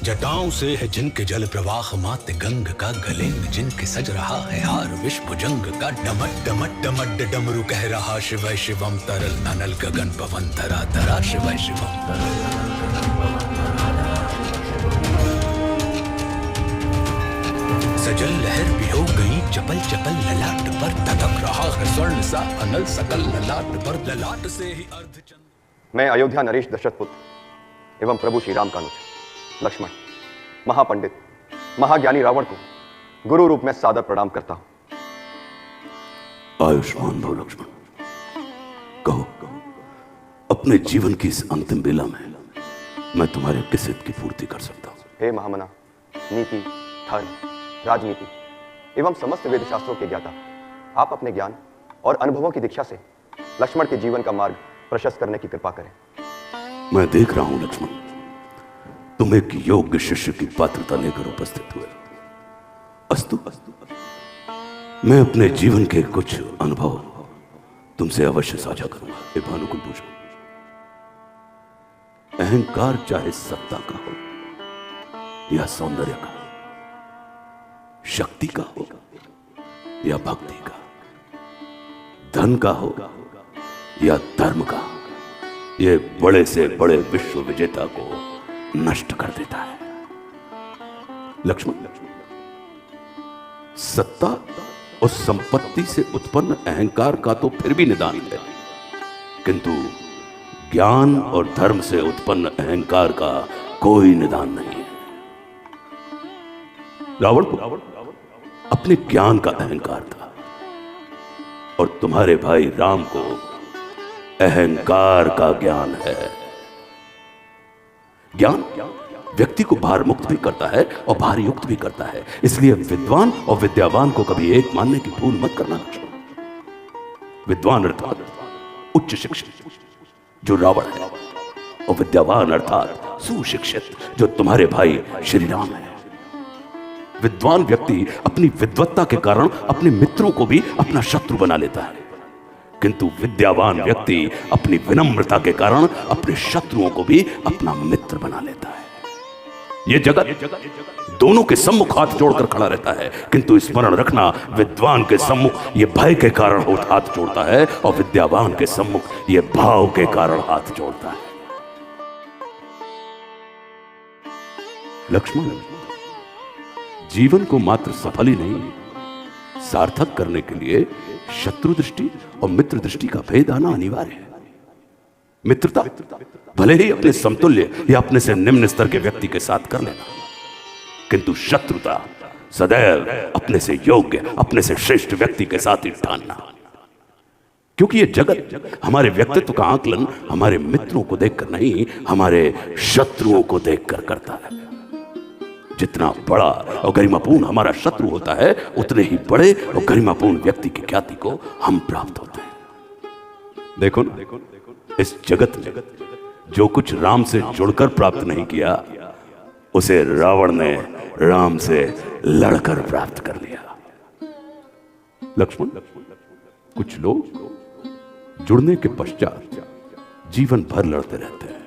जटाओं से है जिनके जल प्रवाह मात गंग का, गले में जिनके सज रहा है हार विष भुजंग का। डमट डमट डमट डमरू कह रहा शिवय शिवम तरल अनल गगन पवन धरा धरा शिवय शिवम तरल। सजल लहर भी हो गई चपल चपल, ललाट पर धधक रहा है स्वर्ण सा अनल सकल, ललाट पर ललाट से ही अर्धचंद्र। मैं अयोध्या नरेश दशरथ पुत्र एवं प्रभु श्री राम का अनुज लक्ष्मण, महापंडित महाज्ञानी रावण को गुरु रूप में सादर प्रणाम करता हूं। आयुष्मान भव लक्ष्मण। कहो अपने जीवन की इस अंतिम बेला में मैं तुम्हारे किस हित की पूर्ति कर सकता हूं? हे महामना, नीति, धर्म, राजनीति एवं समस्त वेद शास्त्रों के ज्ञाता, आप अपने ज्ञान और अनुभवों की दीक्षा से लक्ष्मण के जीवन का मार्ग प्रशस्त करने की कृपा करें। मैं देख रहा हूं लक्ष्मण, तुम एक योग्य शिष्य की पात्रता लेकर उपस्थित हुए। अस्तु, मैं अपने जीवन के कुछ अनुभव तुमसे अवश्य साझा करूंगा। हे भानुकुल भूषण, अहंकार चाहे सत्ता का हो या सौंदर्य का, शक्ति का हो या भक्ति का, धन का हो या धर्म का, ये बड़े से बड़े विश्व विजेता को नष्ट कर देता है। लक्ष्मण, सत्ता और संपत्ति से उत्पन्न अहंकार का तो फिर भी निदान है, किंतु ज्ञान और धर्म से उत्पन्न अहंकार का कोई निदान नहीं है। रावण को अपने ज्ञान का अहंकार था और तुम्हारे भाई राम को अहंकार का ज्ञान है। ज्ञान व्यक्ति को भार मुक्त भी करता है और भार युक्त भी करता है, इसलिए विद्वान और विद्यावान को कभी एक मानने की भूल मत करना लक्ष्मण। विद्वान अर्थात उच्च शिक्षित जो रावण है, और विद्यावान अर्थात सुशिक्षित जो तुम्हारे भाई श्री राम है। विद्वान व्यक्ति अपनी विद्वत्ता के कारण अपने मित्रों को भी अपना शत्रु बना लेता है, किंतु विद्यावान व्यक्ति अपनी विनम्रता के कारण अपने शत्रुओं को भी अपना मित्र बना लेता है। यह जगत दोनों के सम्मुख हाथ जोड़कर खड़ा रहता है, किंतु स्मरण रखना, विद्वान के सम्मुख यह भय के कारण हाथ जोड़ता है और विद्यावान के सम्मुख यह भाव के कारण हाथ जोड़ता है। लक्ष्मण, जीवन को मात्र सफल ही नहीं, सार्थक करने के लिए शत्रु दृष्टि और मित्र दृष्टि का भेद आना अनिवार्य है। मित्रता भले ही अपने समतुल्य या अपने से निम्न स्तर के व्यक्ति के साथ कर लेना, किंतु शत्रुता सदैव अपने से योग्य, अपने से श्रेष्ठ व्यक्ति के साथ ही ठानना, क्योंकि यह जगत हमारे व्यक्तित्व का आकलन हमारे मित्रों को देखकर नहीं, हमारे शत्रुओं को देखकर करता है। जितना बड़ा और गरिमापूर्ण हमारा शत्रु होता है, उतने ही बड़े और गरिमापूर्ण व्यक्ति की ख्याति को हम प्राप्त होते हैं। देखो ना, इस जगत में जो कुछ राम से जुड़कर प्राप्त नहीं किया, उसे रावण ने राम से लड़कर प्राप्त कर लिया। लक्ष्मण, कुछ लोग जुड़ने के पश्चात जीवन भर लड़ते रहते हैं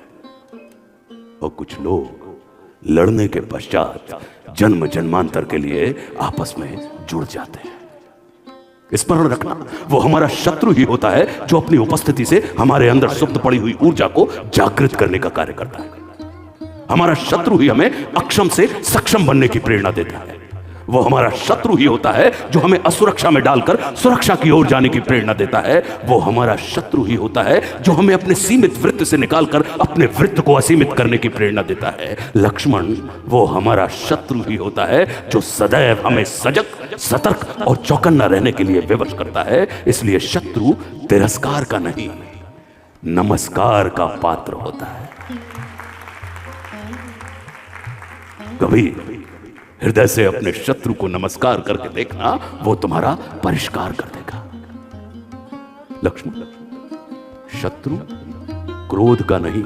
और कुछ लोग लड़ने के पश्चात जन्म जन्मांतर के लिए आपस में जुड़ जाते हैं। स्मरण रखना, वो हमारा शत्रु ही होता है जो अपनी उपस्थिति से हमारे अंदर सुप्त पड़ी हुई ऊर्जा को जागृत करने का कार्य करता है। हमारा शत्रु ही हमें अक्षम से सक्षम बनने की प्रेरणा देता है। वो हमारा शत्रु ही होता है जो हमें असुरक्षा में डालकर सुरक्षा की ओर जाने की प्रेरणा देता है। वो हमारा शत्रु ही होता है जो हमें अपने सीमित वृत्त से निकालकर अपने वृत्त को असीमित करने की प्रेरणा देता है। लक्ष्मण, वो हमारा शत्रु ही होता है जो सदैव हमें सजग, सतर्क और चौकन्ना रहने के लिए विवश करता है। इसलिए शत्रु तिरस्कार का नहीं, नमस्कार का पात्र होता है। कभी हृदय से अपने शत्रु को नमस्कार करके देखना, वो तुम्हारा परिष्कार कर देगा। लक्ष्मण, शत्रु क्रोध का नहीं,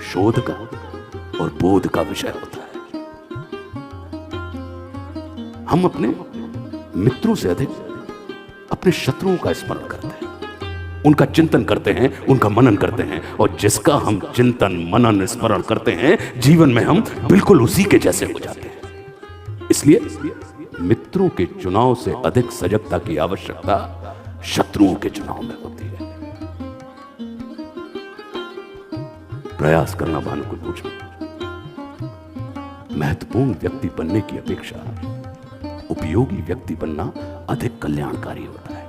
शोध का और बोध का विषय होता है। हम अपने मित्रों से अधिक अपने शत्रुओं का स्मरण करते हैं, उनका चिंतन करते हैं, उनका मनन करते हैं, और जिसका हम चिंतन मनन स्मरण करते हैं, जीवन में हम बिल्कुल उसी के जैसे हो जाते हैं। इसलिए मित्रों के चुनाव से अधिक सजगता की आवश्यकता शत्रुओं के चुनाव में होती है। प्रयास करना भानुकुल पूछना, महत्वपूर्ण व्यक्ति बनने की अपेक्षा उपयोगी व्यक्ति बनना अधिक कल्याणकारी होता है,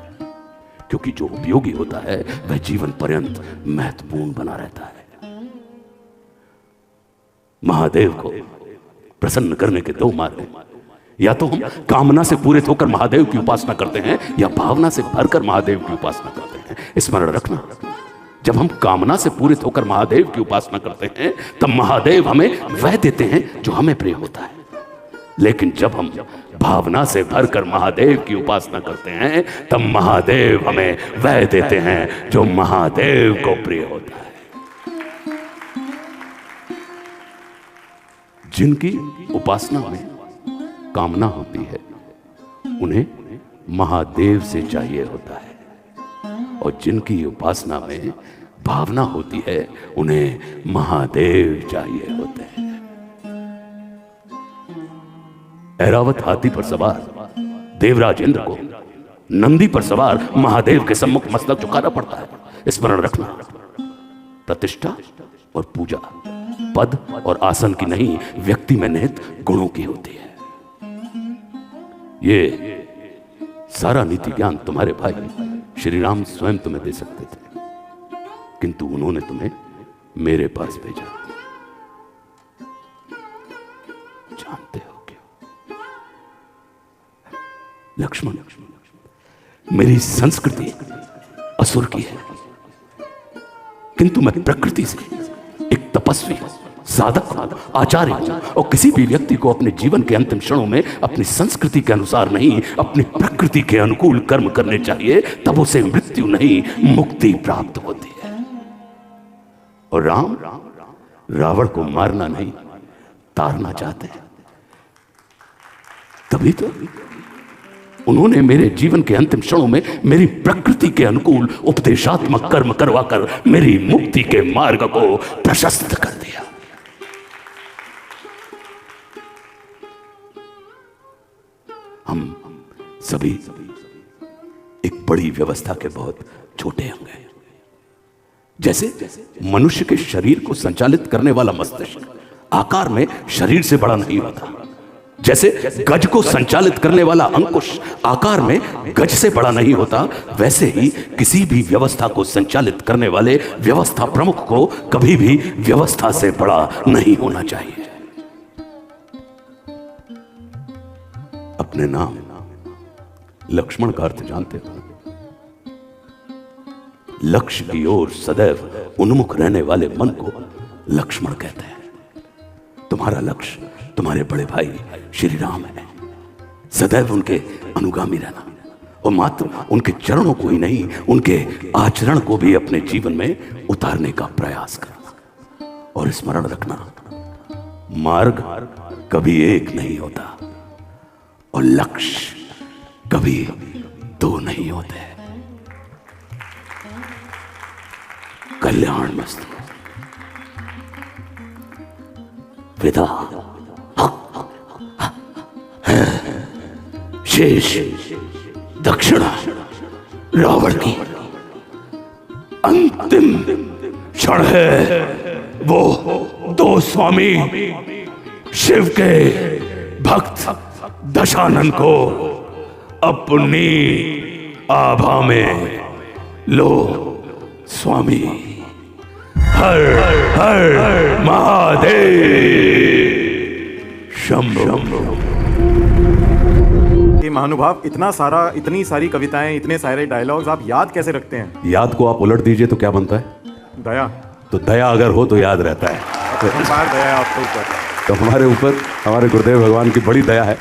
क्योंकि जो उपयोगी होता है वह जीवन पर्यंत महत्वपूर्ण बना रहता है। महादेव को प्रसन्न करने के दो मार्ग हैं, या तो हम कामना से पूरित होकर महादेव की उपासना करते हैं, या भावना से भरकर महादेव की उपासना करते हैं। स्मरण रखना, जब हम कामना से पूरित होकर महादेव की उपासना करते हैं तब महादेव हमें वह देते हैं जो हमें प्रिय होता है, लेकिन जब हम भावना से भरकर महादेव की उपासना करते हैं तब महादेव हमें वह देते हैं जो महादेव को प्रिय होता है। जिनकी उपासना में कामना होती है उन्हें महादेव से चाहिए होता है, और जिनकी उपासना में भावना होती है उन्हें महादेव चाहिए होते हैं। ऐरावत हाथी पर सवार देवराज इंद्र को नंदी पर सवार महादेव के सम्मुख मस्तक झुकाना पड़ता है। स्मरण रखना, प्रतिष्ठा और पूजा पद और आसन की नहीं, व्यक्ति में निहित गुणों की होती है। ये सारा नीति ज्ञान तुम्हारे भाई श्री राम स्वयं तुम्हें दे सकते थे, किंतु उन्होंने तुम्हें मेरे पास भेजा। जानते हो क्यों? लक्ष्मण, मेरी संस्कृति असुर की है, किंतु मैं प्रकृति से एक तपस्वी साधक आचार्य हूं, और किसी भी व्यक्ति को अपने जीवन के अंतिम क्षणों में अपनी संस्कृति के अनुसार नहीं, अपनी प्रकृति के अनुकूल कर्म करने चाहिए, तब उसे मृत्यु नहीं मुक्ति प्राप्त होती है। और राम रावण को मारना नहीं तारना चाहते हैं, तभी तो उन्होंने मेरे जीवन के अंतिम क्षणों में मेरी प्रकृति के अनुकूल उपदेशात्मक कर्म करवाकर मेरी मुक्ति के मार्ग को प्रशस्त कर दिया। हम सभी एक बड़ी व्यवस्था के बहुत छोटे अंग हैं। जैसे मनुष्य के शरीर को संचालित करने वाला मस्तिष्क आकार में शरीर से बड़ा नहीं होता, जैसे गज को संचालित करने वाला अंकुश आकार में गज से बड़ा नहीं होता, वैसे ही किसी भी व्यवस्था को संचालित करने वाले व्यवस्था प्रमुख को कभी भी व्यवस्था से बड़ा नहीं होना चाहिए। अपने नाम लक्ष्मण का अर्थ जानते हो? लक्ष्य की ओर सदैव उन्मुख रहने वाले मन को लक्ष्मण कहते हैं। तुम्हारा लक्ष्य तुम्हारे बड़े भाई श्री राम है, सदैव उनके अनुगामी रहना, और मात्र उनके चरणों को ही नहीं, उनके आचरण को भी अपने जीवन में उतारने का प्रयास करना। और स्मरण रखना, मार्ग कभी एक नहीं होता और लक्ष्य कभी दो नहीं होते। कल्याण मस्तु। विदा। शेष दक्षिणा रावण की अंतिम क्षण है। वो दो स्वामी शिव के भक्त दशानन को अपनी आभा में लो स्वामी। हर हर महादेव शंभो। ये महानुभाव इतनी सारी कविताएं, इतने सारे डायलॉग्स आप याद कैसे रखते हैं? याद को आप उलट दीजिए तो क्या बनता है? दया। तो दया अगर हो तो याद रहता है। दया आपके ऊपर। तो हमारे ऊपर हमारे गुरुदेव भगवान की बड़ी दया है।